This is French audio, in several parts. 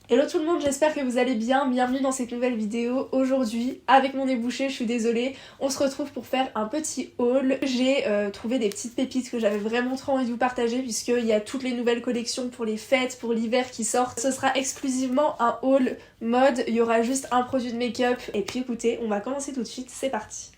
Hello tout le monde, j'espère que vous allez bien, bienvenue dans cette nouvelle vidéo. Aujourd'hui, avec mon nez bouché, je suis désolée, on se retrouve pour faire un petit haul. J'ai trouvé des petites pépites que j'avais vraiment trop envie de vous partager puisqu'il y a toutes les nouvelles collections pour les fêtes, pour l'hiver qui sortent. Ce sera exclusivement un haul mode, il y aura juste un produit de make-up. Et puis écoutez, on va commencer tout de suite, c'est parti.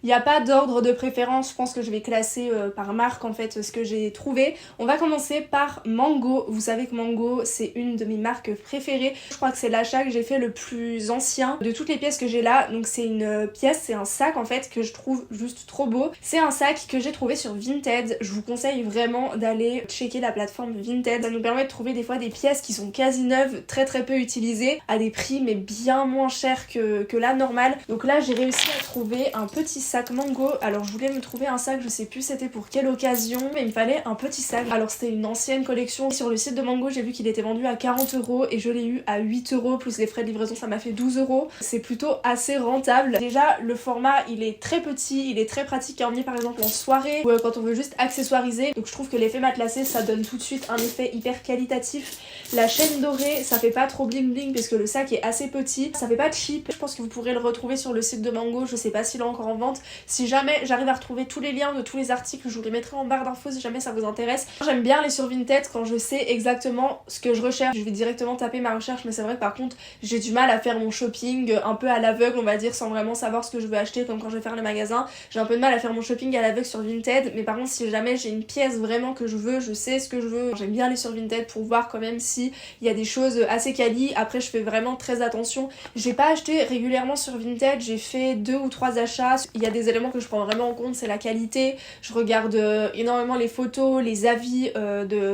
Il n'y a pas d'ordre de préférence, je pense que je vais classer par marque en fait ce que j'ai trouvé. On va commencer par Mango. Vous savez que Mango c'est une de mes marques préférées. Je crois que c'est l'achat que j'ai fait le plus ancien de toutes les pièces que j'ai là. Donc c'est une pièce, c'est un sac en fait que je trouve juste trop beau. C'est un sac que j'ai trouvé sur Vinted. Je vous conseille vraiment d'aller checker la plateforme Vinted. Ça nous permet de trouver des fois des pièces qui sont quasi neuves, très peu utilisées, à des prix mais bien moins chers que la normale. Donc là j'ai réussi à trouver un petit sac Mango. Alors je voulais me trouver un sac, je sais plus c'était pour quelle occasion, mais il me fallait un petit sac. Alors c'était une ancienne collection. Sur le site de Mango j'ai vu qu'il était vendu à 40€ et je l'ai eu à 8€ plus les frais de livraison, ça m'a fait 12€. C'est plutôt assez rentable. Déjà le format il est très petit, il est très pratique à emmener par exemple en soirée ou quand on veut juste accessoiriser. Donc je trouve que l'effet matelassé ça donne tout de suite un effet hyper qualitatif. La chaîne dorée ça fait pas trop bling bling parce que le sac est assez petit. Ça fait pas cheap. Je pense que vous pourrez le retrouver sur le site de Mango, je sais pas s'il est encore en vente. Si jamais j'arrive à retrouver tous les liens de tous les articles, je vous les mettrai en barre d'infos si jamais ça vous intéresse. J'aime bien aller sur Vinted quand je sais exactement ce que je recherche. Je vais directement taper ma recherche, mais c'est vrai que par contre j'ai du mal à faire mon shopping un peu à l'aveugle on va dire, sans vraiment savoir ce que je veux acheter, comme quand je vais faire le magasin. J'ai un peu de mal à faire mon shopping à l'aveugle sur Vinted, mais par contre si jamais j'ai une pièce vraiment que je veux, je sais ce que je veux, j'aime bien aller sur Vinted pour voir quand même si il y a des choses assez quali. Après je fais vraiment très attention. J'ai pas acheté régulièrement sur Vinted, j'ai fait 2 ou 3 achats. Il y a des éléments que je prends vraiment en compte, c'est la qualité. Je regarde énormément les photos, les avis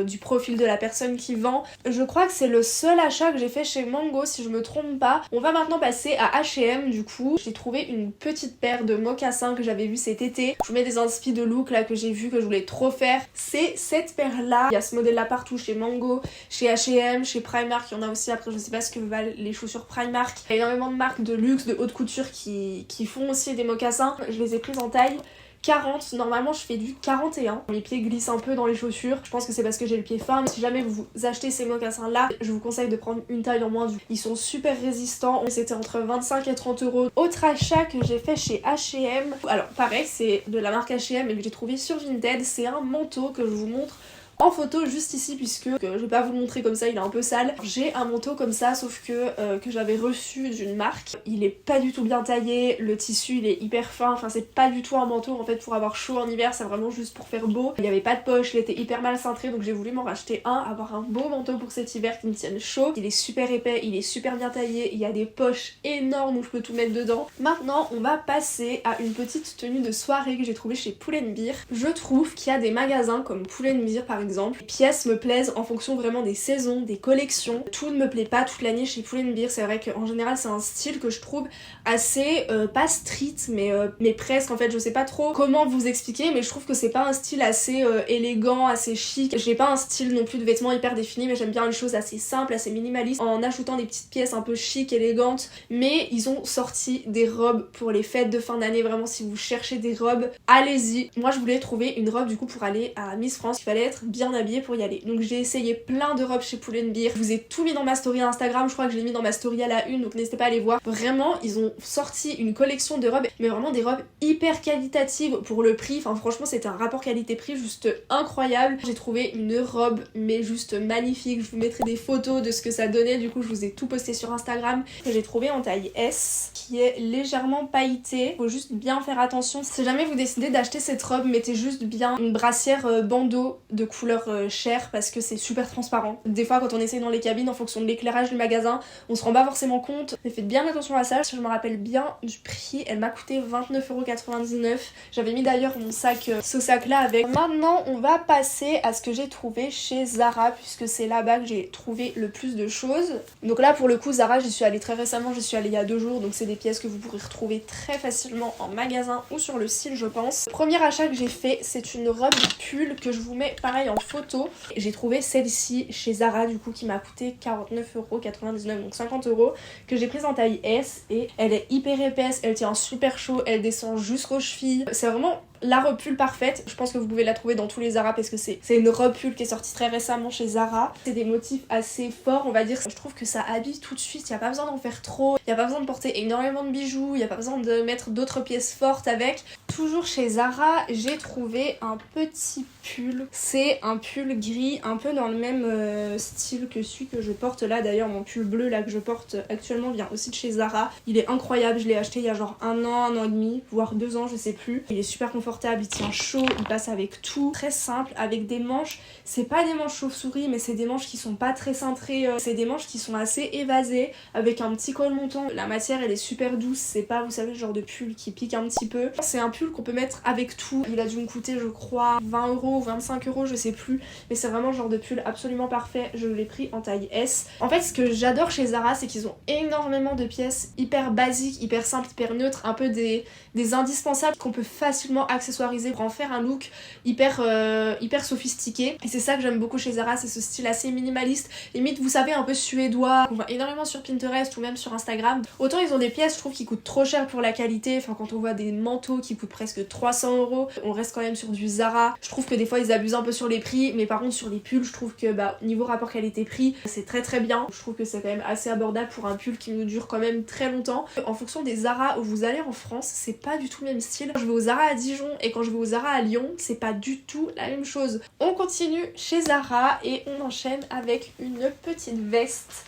du profil de la personne qui vend. Je crois que c'est le seul achat que j'ai fait chez Mango si je me trompe pas. On va maintenant passer à H&M du coup. J'ai trouvé une petite paire de mocassins que j'avais vu cet été. Je vous mets des inspi de look là que j'ai vu, que je voulais trop faire. C'est cette paire là. Il y a ce modèle là partout chez Mango, chez H&M, chez Primark. Il y en a aussi après, je sais pas ce que valent les chaussures Primark. Il y a énormément de marques de luxe, de haute couture qui font aussi des mocassins. Je les ai prises en taille 40, normalement je fais du 41. Mes pieds glissent un peu dans les chaussures, je pense que c'est parce que j'ai le pied fin, mais si jamais vous achetez ces mocassins là, je vous conseille de prendre une taille en moins. Ils sont super résistants, c'était entre 25 et 30€. Autre achat que j'ai fait chez H&M, alors pareil c'est de la marque H&M mais que j'ai trouvé sur Vinted, c'est un manteau que je vous montre en photo juste ici puisque je vais pas vous le montrer comme ça, il est un peu sale. J'ai un manteau comme ça sauf que j'avais reçu d'une marque. Il est pas du tout bien taillé, le tissu il est hyper fin, enfin c'est pas du tout un manteau en fait pour avoir chaud en hiver, c'est vraiment juste pour faire beau. Il y avait pas de poche, il était hyper mal cintré donc j'ai voulu m'en racheter un, avoir un beau manteau pour cet hiver qui me tienne chaud. Il est super épais, il est super bien taillé, il y a des poches énormes où je peux tout mettre dedans. Maintenant on va passer à une petite tenue de soirée que j'ai trouvée chez Pull&Bear. Je trouve qu'il y a des magasins comme Pull&Bear par exemple. Les pièces me plaisent en fonction vraiment des saisons, des collections. Tout ne me plaît pas toute l'année chez Pull&Bear. C'est vrai qu'en général c'est un style que je trouve assez pas street mais presque en fait. Je sais pas trop comment vous expliquer mais je trouve que c'est pas un style assez élégant, assez chic. J'ai pas un style non plus de vêtements hyper défini mais j'aime bien les choses assez simples, assez minimalistes en ajoutant des petites pièces un peu chic, élégantes. Mais ils ont sorti des robes pour les fêtes de fin d'année. Vraiment si vous cherchez des robes, allez-y. Moi je voulais trouver une robe du coup pour aller à Miss France. Il fallait être bien habillée pour y aller. Donc j'ai essayé plein de robes chez Pull&Bear. Je vous ai tout mis dans ma story Instagram, je crois que je l'ai mis dans ma story à la une donc n'hésitez pas à aller voir. Vraiment ils ont sorti une collection de robes mais vraiment des robes hyper qualitatives pour le prix. Enfin franchement c'était un rapport qualité-prix juste incroyable. J'ai trouvé une robe mais juste magnifique. Je vous mettrai des photos de ce que ça donnait. Du coup je vous ai tout posté sur Instagram. Que j'ai trouvé en taille S qui est légèrement pailletée. Faut juste bien faire attention. Si jamais vous décidez d'acheter cette robe, mettez juste bien une brassière bandeau de couleur chair parce que c'est super transparent. Des fois quand on essaye dans les cabines en fonction de l'éclairage du magasin, on se rend pas forcément compte. Mais faites bien attention à ça. Si je me rappelle bien du prix, elle m'a coûté 29,99€. J'avais mis d'ailleurs mon sac, ce sac là avec. Maintenant on va passer à ce que j'ai trouvé chez Zara puisque c'est là-bas que j'ai trouvé le plus de choses. Donc là pour le coup Zara j'y suis allée très récemment, j'y suis allée il y a 2 jours donc c'est des pièces que vous pourrez retrouver très facilement en magasin ou sur le site je pense. Le premier achat que j'ai fait c'est une robe pull que je vous mets pareil en en photo. J'ai trouvé celle-ci chez Zara du coup qui m'a coûté 49,99€, donc 50€, que j'ai prise en taille S et elle est hyper épaisse, elle tient super chaud, elle descend jusqu'aux chevilles. C'est vraiment la robe pull parfaite. Je pense que vous pouvez la trouver dans tous les Zara parce que c'est une robe pull qui est sortie très récemment chez Zara. C'est des motifs assez forts, on va dire. Je trouve que ça habille tout de suite, il n'y a pas besoin d'en faire trop, il n'y a pas besoin de porter énormément de bijoux, il n'y a pas besoin de mettre d'autres pièces fortes avec. Toujours chez Zara, j'ai trouvé un petit pull. C'est un pull gris, un peu dans le même style que celui que je porte là. D'ailleurs, mon pull bleu là que je porte actuellement vient aussi de chez Zara. Il est incroyable, je l'ai acheté il y a genre un an et demi, voire 2 ans, je sais plus. Il est super confortable, il tient chaud, il passe avec tout. Très simple, avec des manches. C'est pas des manches chauve-souris, mais c'est des manches qui sont pas très cintrées. C'est des manches qui sont assez évasées, avec un petit col montant. La matière, elle est super douce. C'est pas, vous savez, le genre de pull qui pique un petit peu. C'est un pull qu'on peut mettre avec tout. Il a dû me coûter, je crois, 20€ ou 25€, je sais plus. Mais c'est vraiment le genre de pull absolument parfait. Je l'ai pris en taille S. En fait, ce que j'adore chez Zara, c'est qu'ils ont énormément de pièces hyper basiques, hyper simples, hyper neutres, un peu des indispensables qu'on peut facilement accessoiriser pour en faire un look hyper sophistiqué. Et c'est ça que j'aime beaucoup chez Zara, c'est ce style assez minimaliste, limite vous savez un peu suédois, qu'on voit énormément sur Pinterest ou même sur Instagram. Autant ils ont des pièces, je trouve, qui coûtent trop cher pour la qualité. Enfin, quand on voit des manteaux qui coûtent presque 300€, on reste quand même sur du Zara. Je trouve que des fois ils abusent un peu sur les prix, mais par contre sur les pulls, je trouve que niveau rapport qualité-prix, c'est très très bien. Je trouve que c'est quand même assez abordable pour un pull qui nous dure quand même très longtemps. En fonction des Zara où vous allez en France, c'est pas du tout le même style. Quand je vais au Zara à Dijon et quand je vais au Zara à Lyon, c'est pas du tout la même chose. On continue chez Zara et on enchaîne avec une petite veste.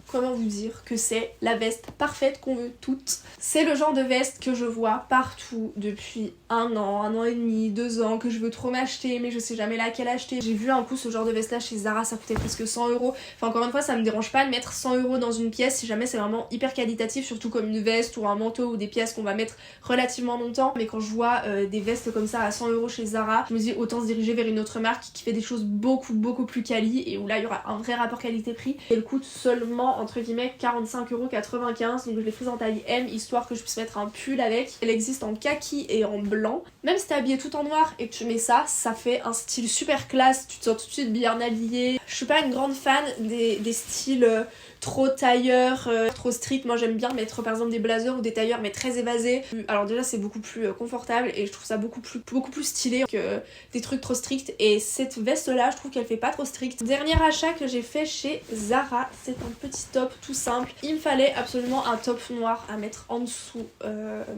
Comment vous dire que c'est la veste parfaite qu'on veut toutes. C'est le genre de veste que je vois partout depuis un an et demi, 2 ans, que je veux trop m'acheter, mais je sais jamais laquelle acheter. J'ai vu un coup ce genre de veste là chez Zara, ça coûtait presque 100€. Enfin, encore une fois, ça me dérange pas de mettre 100€ dans une pièce si jamais c'est vraiment hyper qualitatif, surtout comme une veste ou un manteau ou des pièces qu'on va mettre relativement longtemps. Mais quand je vois des vestes comme ça à 100€ chez Zara, je me dis autant se diriger vers une autre marque qui fait des choses beaucoup plus quali et où là il y aura un vrai rapport qualité-prix. Elle coûte seulement entre guillemets 45,95€, donc je l'ai prise en taille M histoire que je puisse mettre un pull avec. Elle existe en kaki et en blanc. Même si t'es habillée tout en noir et que tu mets ça, ça fait un style super classe, tu te sens tout de suite bien habillée. Je suis pas une grande fan des styles trop tailleur, trop strict. Moi j'aime bien mettre par exemple des blazers ou des tailleurs mais très évasés. Alors déjà c'est beaucoup plus confortable et je trouve ça beaucoup plus stylé que des trucs trop stricts. Et cette veste là je trouve qu'elle fait pas trop strict. Dernier achat que j'ai fait chez Zara, c'est un petit top tout simple. Il me fallait absolument un top noir à mettre en dessous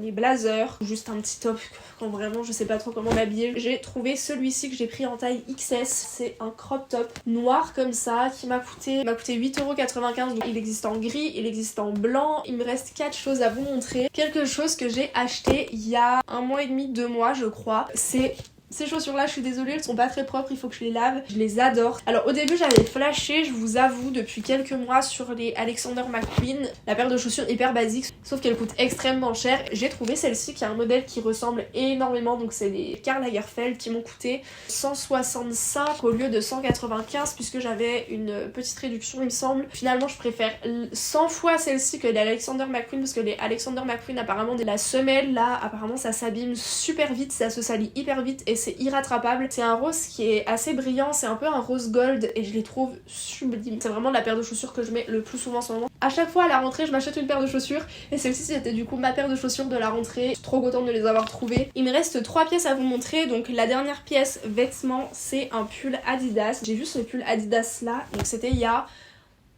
mes blazers. Juste un petit top quand vraiment je sais pas trop comment m'habiller. J'ai trouvé celui-ci que j'ai pris en taille XS. C'est un crop top noir comme ça qui m'a coûté 8,95€. Donc il existe en gris, il existe en blanc. Il me reste 4 choses à vous montrer. Quelque chose que j'ai acheté il y a 1 mois et demi, 2 mois je crois. C'est ces chaussures là, je suis désolée, elles sont pas très propres, il faut que je les lave. Je les adore. Alors au début j'avais flashé, je vous avoue, depuis quelques mois sur les Alexander McQueen, la paire de chaussures hyper basique, sauf qu'elle coûte extrêmement cher. J'ai trouvé celle-ci qui a un modèle qui ressemble énormément, donc c'est les Karl Lagerfeld qui m'ont coûté 165 au lieu de 195 puisque j'avais une petite réduction il me semble. Finalement je préfère 100 fois celle-ci que les Alexander McQueen parce que les Alexander McQueen apparemment la semelle là, apparemment ça s'abîme super vite, ça se salit hyper vite et c'est irrattrapable. C'est un rose qui est assez brillant, c'est un peu un rose gold et je les trouve sublimes. C'est vraiment la paire de chaussures que je mets le plus souvent en ce moment. À chaque fois à la rentrée je m'achète une paire de chaussures et celle-ci c'était du coup ma paire de chaussures de la rentrée. Je suis trop contente de les avoir trouvées. Il me reste 3 pièces à vous montrer. Donc la dernière pièce vêtement c'est un pull Adidas. J'ai vu ce pull Adidas là, donc c'était il y a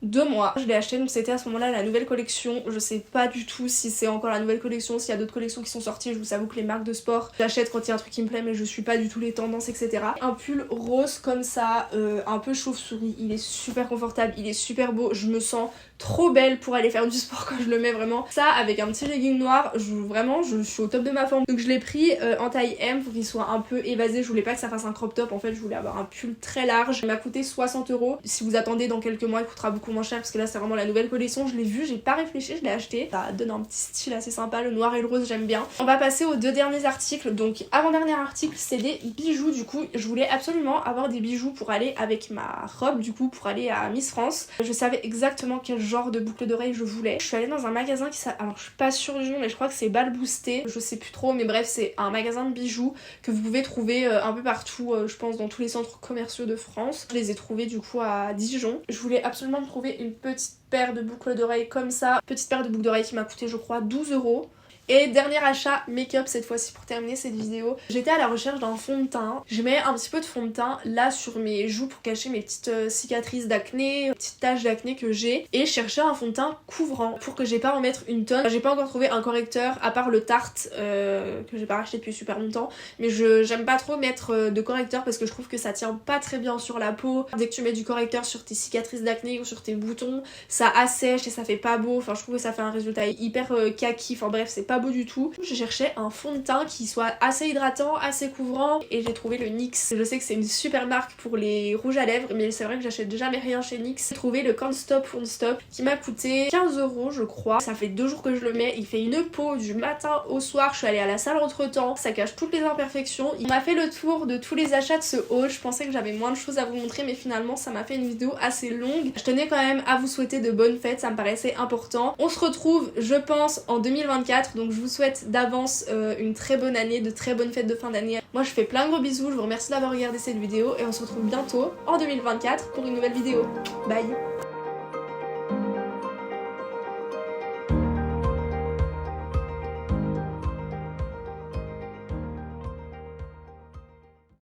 2 mois. Je l'ai acheté, donc c'était à ce moment-là la nouvelle collection. Je sais pas du tout si c'est encore la nouvelle collection, s'il y a d'autres collections qui sont sorties. Je vous avoue que les marques de sport, j'achète quand il y a un truc qui me plaît, mais je suis pas du tout les tendances, etc. Un pull rose comme ça, un peu chauve-souris. Il est super confortable, il est super beau. Je me sens trop belle pour aller faire du sport quand je le mets vraiment. Ça avec un petit legging noir, je suis au top de ma forme. Donc je l'ai pris en taille M pour qu'il soit un peu évasé. Je voulais pas que ça fasse un crop top, en fait je voulais avoir un pull très large. Il m'a coûté 60€. Si vous attendez dans quelques mois il coûtera beaucoup moins cher parce que là c'est vraiment la nouvelle collection, je l'ai vu, j'ai pas réfléchi, je l'ai acheté. Ça donne un petit style assez sympa, le noir et le rose j'aime bien. On va passer aux deux derniers articles. Donc avant-dernier article c'est des bijoux. Du coup je voulais absolument avoir des bijoux pour aller avec ma robe, du coup pour aller à Miss France. Je savais exactement quel genre de boucle d'oreille je voulais. Je suis allée dans un magasin qui s'appelle, alors je suis pas sûre du nom mais je crois que c'est Bal Boosté, je sais plus trop, mais bref c'est un magasin de bijoux que vous pouvez trouver un peu partout, je pense dans tous les centres commerciaux de France. Je les ai trouvés du coup à Dijon. Je voulais absolument me trouver une petite paire de boucles d'oreilles comme ça, petite paire de boucles d'oreilles qui m'a coûté je crois 12 €. Et dernier achat make-up cette fois-ci pour terminer cette vidéo. J'étais à la recherche d'un fond de teint. Je mets un petit peu de fond de teint là sur mes joues pour cacher mes petites cicatrices d'acné, petites taches d'acné que j'ai. Et je cherchais un fond de teint couvrant pour que j'ai pas en mettre une tonne. J'ai pas encore trouvé un correcteur à part le Tarte que j'ai pas racheté depuis super longtemps. Mais j'aime pas trop mettre de correcteur parce que je trouve que ça tient pas très bien sur la peau. Dès que tu mets du correcteur sur tes cicatrices d'acné ou sur tes boutons, ça assèche et ça fait pas beau. Enfin je trouve que ça fait un résultat hyper kaki. Enfin bref c'est pas beau du tout. Je cherchais un fond de teint qui soit assez hydratant, assez couvrant et j'ai trouvé le NYX. Je sais que c'est une super marque pour les rouges à lèvres mais c'est vrai que j'achète jamais rien chez NYX. J'ai trouvé le Can't Stop Won't Stop qui m'a coûté 15 € je crois. Ça fait 2 jours que je le mets, il fait une peau du matin au soir. Je suis allée à la salle entre temps, ça cache toutes les imperfections. Il m'a fait le tour de tous les achats de ce haul. Je pensais que j'avais moins de choses à vous montrer mais finalement ça m'a fait une vidéo assez longue. Je tenais quand même à vous souhaiter de bonnes fêtes, ça me paraissait important. On se retrouve je pense en 2024 donc je vous souhaite d'avance une très bonne année, de très bonnes fêtes de fin d'année. Moi je fais plein de gros bisous, je vous remercie d'avoir regardé cette vidéo et on se retrouve bientôt en 2024 pour une nouvelle vidéo. Bye!